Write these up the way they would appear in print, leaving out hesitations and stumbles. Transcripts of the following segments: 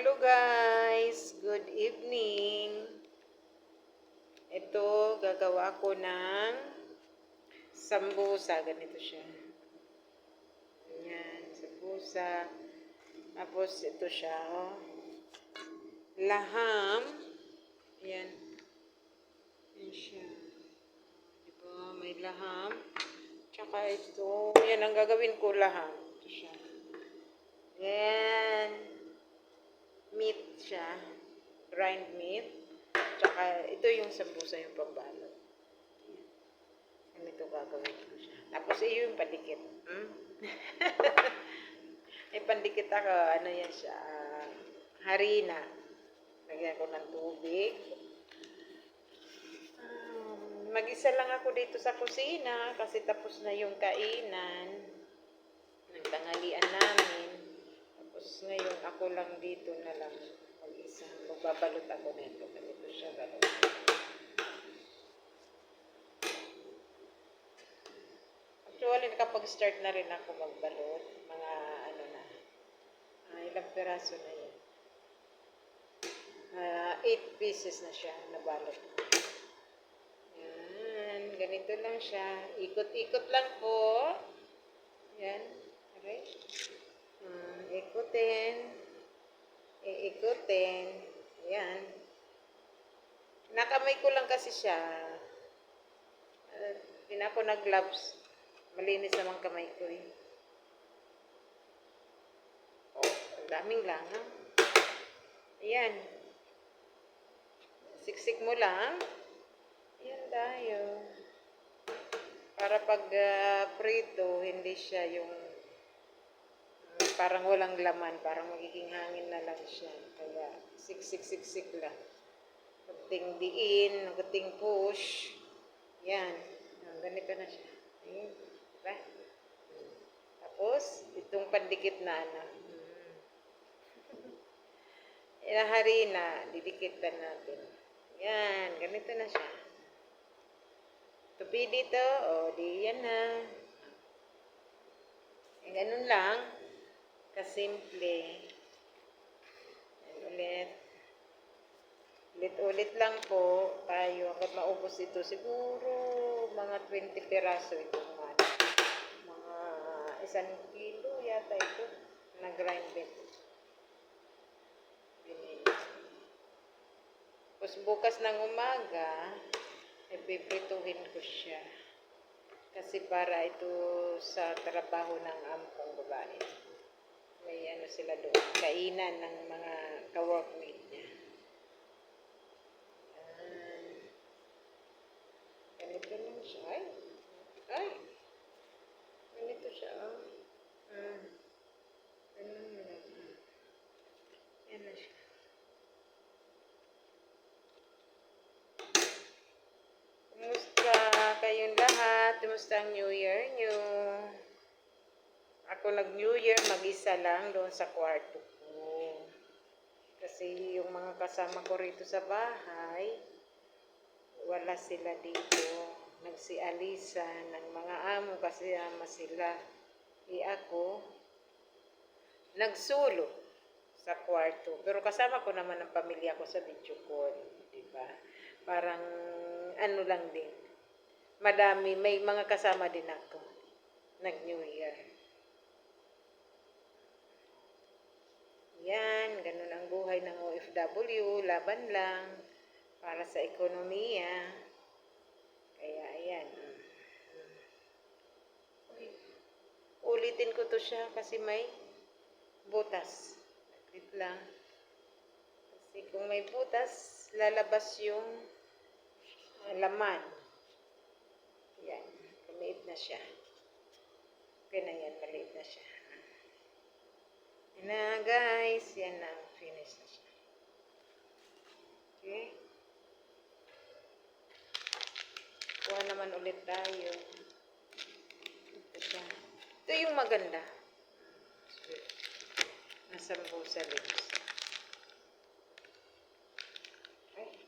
Hello guys, good evening. Ito, gagawa ko ng sambusa. Ganito siya. Ayan, sambusa. Tapos ito siya, oh. Laham. Ayan. Ayan siya. Diba, may laham. Tsaka ito, yan ang gagawin ko, laham. Ito siya. Ayan. Meat siya. Grind meat. Tsaka ito yung sambusa, yung pambalot. Ganito gagawin ko siya. Tapos iyo yung pandikit. May pandikit ako. Ano yan siya? Harina. Lagyan ko ng tubig. Mag-isa lang ako dito sa kusina kasi tapos na yung kainan ng tanghalian namin. Tapos ngayon ako lang dito na lang mag-isa. Magbabalot ako nito. Ganito siya gagawin. Actually, nakapag-start na rin ako magbalot. Mga ano na. Ilang peraso na yun. 8 pieces na siya nabalot ko. Yan. Ganito lang siya. Ikot-ikot lang po. Yan. Okay. Ikutin. Iikutin. Yan. Nakamay ko lang kasi siya. Hindi na ako nag-gloves. Malinis naman kamay ko eh. Oh, ang daming langaw. Ayan. Siksik mo lang. Ayan tayo. Para pag prito, hindi siya yung parang walang laman. Parang magiging hangin na lang siya. Kaya siksik lang. Kunting diin, kunting push. Yan. Ganito na siya. Ayan. Diba? Tapos, itong pandikit na ano. Harina, didikitan natin. Yan, ganito na siya. Tupi dito, di yan na. Ganun lang. Kasimple. Yan ulit. Ulit-ulit lang po tayo. Hanggat maubos ito, siguro mga 20 peraso ito. Mga 1 kilo yata ito. Na-grind din. Tapos bukas ng umaga, ipiprituhin ko siya. Kasi para ito sa trabaho ng ampong babae. May ano sila doon, kainan ng mga ka-workmate niya. Ganito lang siya. Ay! Ganito siya, oh. Ganun mo lang. Yan na siya. Kumusta kayong lahat? Kumusta ang New Year nyo? Ako nag-New Year, mag-isa lang doon sa kwarto ko. Kasi yung mga kasama ko rito sa bahay, wala sila dito. Nagsialisan ng mga amo kasi ama sila. Ako, nagsulo sa kwarto. Pero kasama ko naman ang pamilya ko sa video call. Diba? Parang ano lang din. Madami, may mga kasama din ako. Nag-New Year. Yan, ganun ang buhay ng OFW, laban lang para sa ekonomiya. Kaya ayan. Ulitin ko to siya kasi may butas. Saglit lang. Kasi kung may butas, lalabas yung laman. Yan, maliit na siya. Okay na yan, maliit na siya. Yan na guys, yan na, finish na siya. Okay. Kuha naman ulit tayo. Ito siya. Ito yung maganda. Nasa sambusa lips. Okay.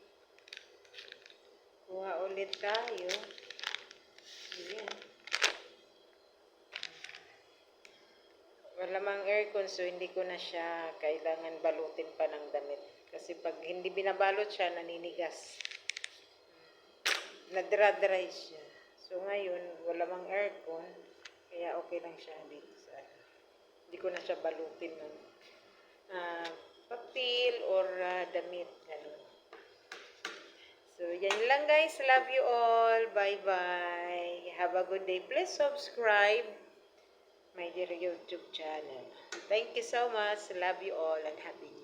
Kuha ulit tayo. Ayan. Wala mang aircon, so hindi ko na siya kailangan balutin pa ng damit. Kasi pag hindi binabalot siya, naninigas. Nadra-dry siya. So ngayon, wala mang aircon, kaya okay lang siya dito sa hindi ko na siya balutin ng papel or damit. Ganun. So, yan lang guys. Love you all. Bye-bye. Have a good day. Please subscribe my dear YouTube channel. Thank you so much. Love you all and happy